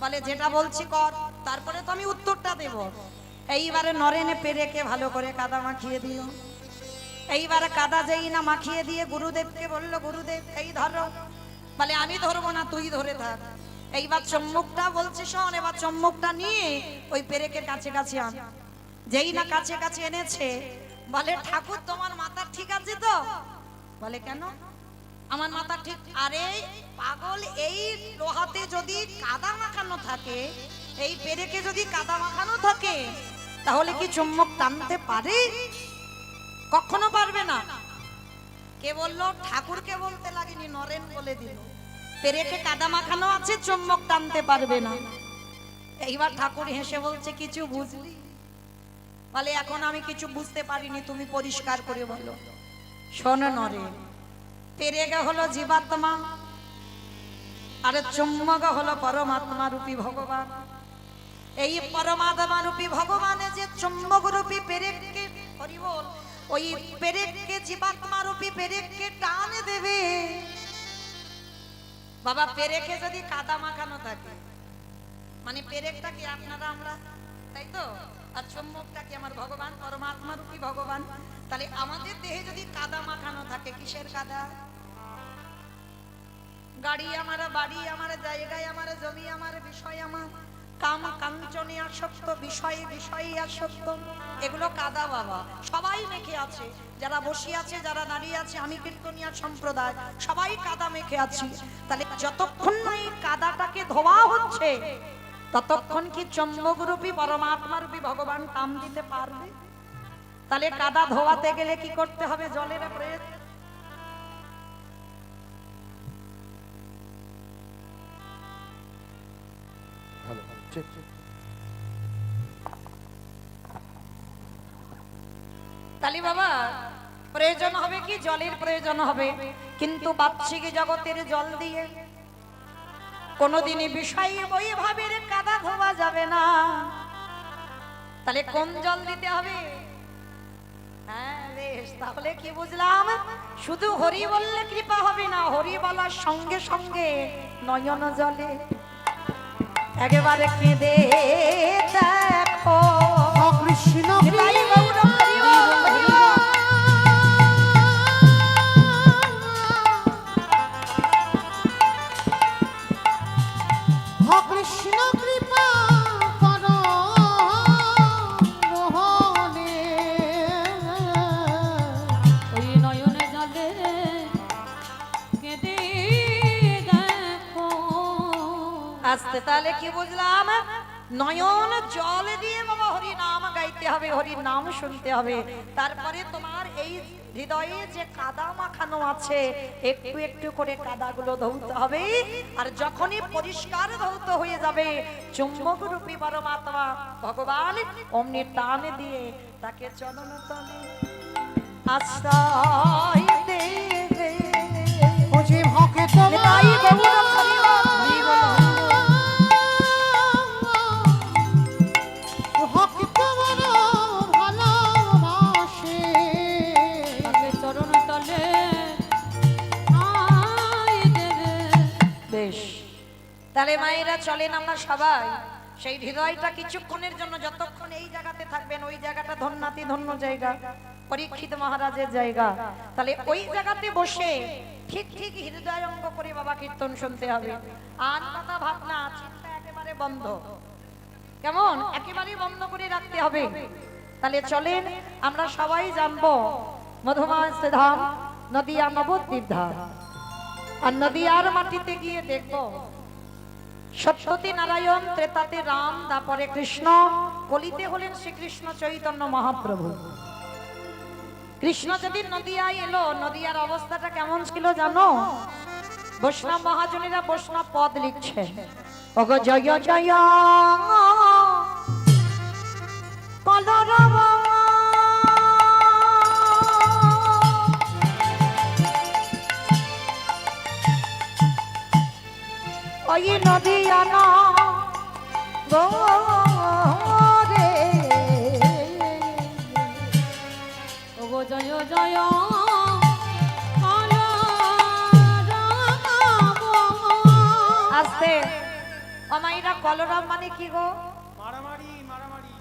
বলে যেটা বলছি কর, তারপরে তো আমি উত্তরটা দেব। এইবারে নরেনে পেরেকে ভালো করে কাদা মাখিয়ে দিও। এইবারে কাদা যেই না মাখিয়ে দিয়ে গুরুদেবকে বলল, গুরুদেব এই ধরো। বলে আমি ধরবো না, তুই ধরে থাক। এইবার চম্মুকটা বলছে শোন, এবার চম্মুকটা নিয়ে ওই পেরেকের কাছে কাছে আন। যেই না কাছে কাছে এনেছে, বলে ঠাকুর তোমার মাথা ঠিক আছে তো? বলে কেন? আমার মাথা ঠিক। আরে পাগল, এই লোহাতে যদি কাদা মাখানো থাকে, এই পেরেকে যদি কাদা মাখানো থাকে, তাহলে কি চুম্বক টানতে পারে? কখনো পারবে না। কে বললো? ঠাকুরকে বলতে লাগেনি, নরেন বলে দিল পেরেকে কাদা মাখানো আছে, চুম্বক টানতে পারবে না। এইবার ঠাকুর হেসে বলছে কিছু বুঝলি? বলে এখন আমি কিছু বুঝতে পারিনি, তুমি পরিষ্কার করে বলো। শোন নরেন, পেরেকে হলো জীবাত্মা, আর চুম্বক হলো পরমাত্মা রূপী ভগবান। এই পরমাত্মা রূপী ভগবানে যে চুম্বক রূপী পেরেককে, হরি বল, ওই পেরেককে, জীবাত্মা রূপী পেরেককে টান দেবে। বাবা পেরেকে যদি কাদা মাখানো থাকে, মানে পেরেকটা কি আপনারা আমরা, তাই তো? আর চুম্বকটা কি আমার ভগবান, পরমাত্মা রূপী ভগবান। তাহলে আমাদের দেহে যদি কাদা মাখানো থাকে, কিসের কাদা? গাড়ি আমার, বাড়ি আমার, জায়গায় আমার, জমি আমার, বিষয় আমার, কাম কাঞ্চনে আসক্ত, বিষয়ে বিষয়ে আসক্ত, এগুলো কাদা বাবা। সবাই মেখে আছে, যারা বসে আছে, যারা দাঁড়িয়ে আছে, আমি কীর্তনিয়া সম্প্রদায়, সবাই কাদা মেখে আছি। তাহলে যতক্ষণ না এই কাদাটাকে ধোয়া হচ্ছে, ততক্ষণ কি চম্বক রূপী পরমাত্মা রূপী ভগবান কাম দিতে পারবে? তাহলে কাদা ধোয়াতে গেলে কি করতে হবে? জলের প্রয়োজন। তালি বাবা, প্রয়োজন হবে কি? জলের প্রয়োজন হবে। কিন্তু বাহ্যিক জগতের জল দিয়ে কোনদিনই বিষয় বৈভাবের কাদা ধোয়া যাবে না। তাহলে কোন জল দিতে হবে? হ্যাঁ বেশ, তাহলে কি বুঝলাম? শুধু হরি বললে কৃপা হবে না, হরি বলার সঙ্গে সঙ্গে নয়ন জলে একেবারে কেঁদে দেখো কৃষ্ণ। আসতে তাহলে কি বুঝলাম? নয়ন জল দিয়ে বাবা হরি নাম গাইতে হবে, হরি নাম শুনতে হবে। তারপরে তোমার এই হৃদয়ে যে কাদা মাখানো আছে, একটু একটু করে কাদাগুলো ধৌত হবে। আর যখনই পরিষ্কার ধৌত হয়ে যাবে, চুম্বক রূপী পরমাত্মা ভগবান অমনি টান দিয়ে তাকে চরণ তলে আশ্রয় দেবে। বুঝি ভকে তোমায় গৌর তাহলে মায়েরা চলেন আমরা সবাই সেই হৃদয়টা কিছুক্ষণের জন্য, যতক্ষণ এই জায়গাতে থাকবেন, ওই জায়গাটা ধন্যাতি ধন্য জায়গা, পরীক্ষিত মহারাজের জায়গা। তাহলে ওই জায়গাতে বসে ঠিক ঠিক হৃদয়ঙ্গ করে বাবা কীর্তন শুনতে হবে। আর কথা ভাবনা চিন্তা একেবারে বন্ধ, কেমন একেবারে বন্ধ করে রাখতে হবে। তাহলে চলেন আমরা সবাই জানবো মধুমাস ধাম, নদিয়া নবদ্বীপ ধাম। আর নদিয়ার মাটিতে গিয়ে দেখবো সত্যতে নারায়ণ, ত্রেতাতে রাম, তারপরে কৃষ্ণ, কলিতে হলেন শ্রীকৃষ্ণ চৈতন্য মহাপ্রভু। কৃষ্ণ যেদিন নদিয়ায় এলো, নদিয়ার অবস্থাটা কেমন ছিল জানো? বৈষ্ণব মহাজনেরা বৈষ্ণব পদ লিখছে, ওগো জয় জয় কলরব ওই নদিয়া না গো রে, ওগো জয় জয় আস্তে অমাইরা কলরব মানে কি গো? মারামারি মারামারি।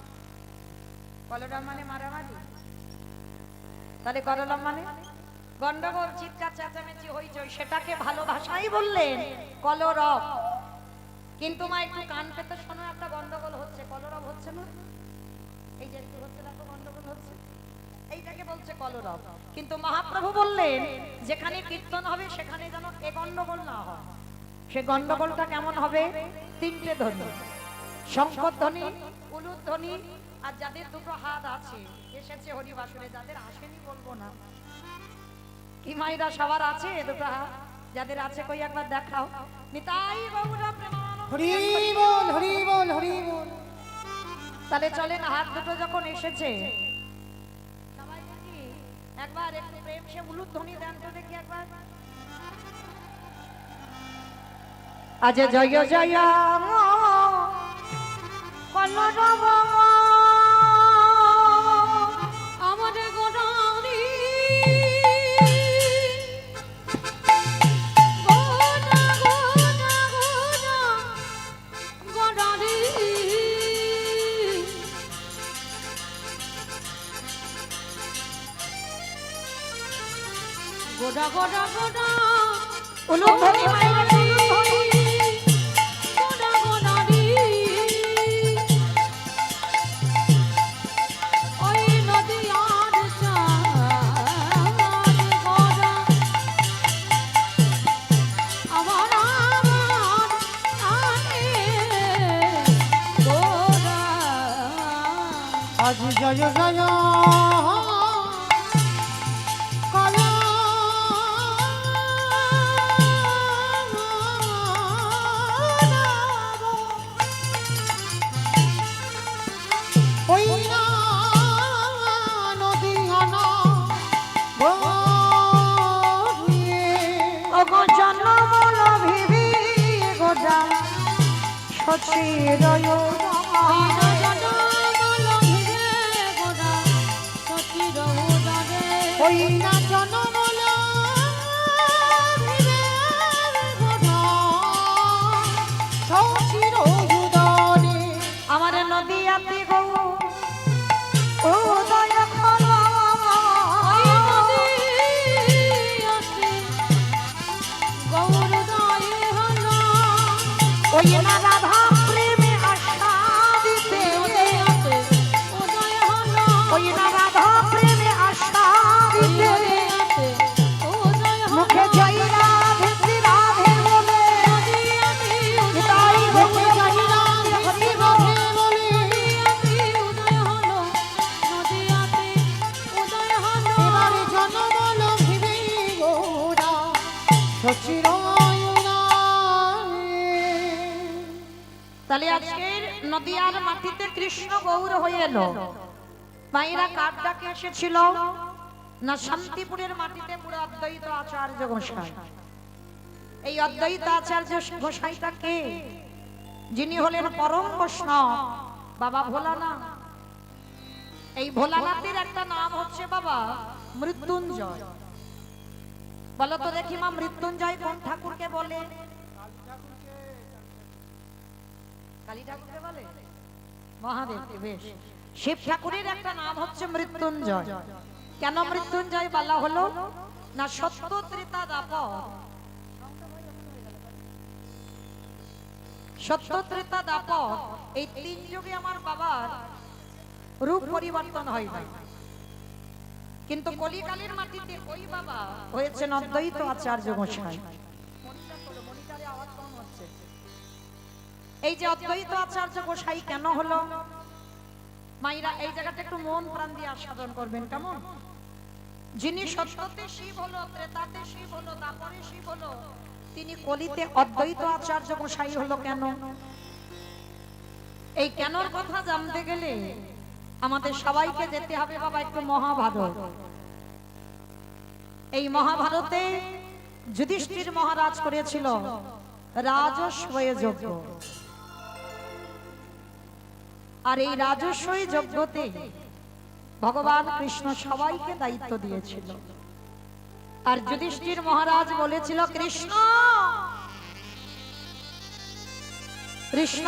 কলরব মানে মারামারি, তাহলে কলরব মানে গন্ডগোল, চিৎকার চেঁচামেচি হইচই, সেটাকে ভালো ভাষাই বললেন কলরব। কিন্তু মা একটু কান পেতে শোনো, একটা গন্ডগোল হচ্ছে, কলরব হচ্ছে না? এই যে একটু হচ্ছে, দেখো গন্ডগোল হচ্ছে, এইটাকে বলছে কলরব। কিন্তু মহাপ্রভু বললেন যেখানে কীর্তন হবে সেখানে যেন এ গন্ডগোল না হয়। সে গন্ডগোলটা কেমন হবে? তিনটে ধ্বনি, শঙ্খধ্বনি, উলুধ্বনি, আর যাদের দুটো হাত আছে এসেছে হরিবাসরে, যাদের আসেনি বলবো না, কি মাইরা সবার আছে দুটো হাত? যাদের আছে কই একবার দেখাও। নিতাই গৌরা প্রেমানন্দে হরি বল হরি বল হরি বল। তাহলে চলেন, হাত দুটো যখন এসেছে সবাই দেখি একবার একটু প্রেম সে উলুধ্বনি দেন তো দেখি একবার। আজ জয় জয় কলরব আমাদের গোড়ারি গোড়া গোড়া গোড়া গোড়ারি গোড়া গোড়া গোড়া উলুধ্বনি মায়ের উলুধ্বনি গোড়া গোড়ারি ওই নদী আর চাঁদ গোড়া আমার আমার আনে গোড়া। আজ জয় জয় আমার নদী আতি গো ও দয়া খোলো গৌর দয় হলো ওই না রাধা প্রেমে আশা দিতে উদয় হলো ওই না রাধা প্রেমে আশা দিতে মুখে জয় রাধে শ্রী রাধে বলে নিতাই মুখে জয় রাধে হরি রাধে বলে উদয় হলো নদিয়াতে উদয় হলো এবারে জনবল ভিবে গোরা সচির। তাহলে আজকের নদিয়ার মাটিতে কৃষ্ণ গৌর হয়ে এলো। মায়েরা কার ডাকে এসেছিল? না শান্তিপুরের মাটিতে পুরো অদ্বৈত আচার্য গোসাই। এই অদ্বৈত আচার্য গোসাইটা কে? যিনি হলেন পরম বৈষ্ণব বাবা ভোলানাথ। এই ভোলানাথের একটা নাম হচ্ছে বাবা মৃত্যুঞ্জয়। বলো তো দেখি মা, মৃত্যুঞ্জয় কোন ঠাকুরকে বলে? কালী ঠাকুরকে বলে? মহাদেবকে। বেশ, শিব ঠাকুরের একটা নাম হচ্ছে মৃত্যুঞ্জয়। কেন মৃত্যুঞ্জয় বলা হলো? না সত্য ত্রেতা দ্বাপর, সত্য ত্রেতা দ্বাপর এই তিন যুগে আমার বাবার রূপ পরিবর্তন হয় না, কিন্তু কলিকালের মাটিতে ওই বাবা হয়েছেন অদ্বৈত আচার্য গোসাই। এই যে অদ্বৈত আচার্য গোসাই কেন হলো? মাইরা এই জায়গাটা একটু মন প্রাণ দিয়ে আস্বাদন করবেন কেমন? যিনি সত্যতে শিব হলো, ত্রেতাতে শিব হলো, দ্বাপরে শিব হলো, তিনি কলিতে অদ্বৈত আচার্য গোসাই হলো কেন? এই কেনর কথা জানতে গেলে আমাদের সবাইকে যেতে হবে বাবা একটু মহাভারত। এই মহাভারতে যুধিষ্ঠির মহারাজ করেছিল রাজস্বয় যজ্ঞ। আর এই রাজস্বয় যজ্ঞতে ভগবান কৃষ্ণ সবাইকে দায়িত্ব দিয়েছিল। আর যুধিষ্ঠির মহারাজ বলেছিল, কৃষ্ণ কৃষ্ণ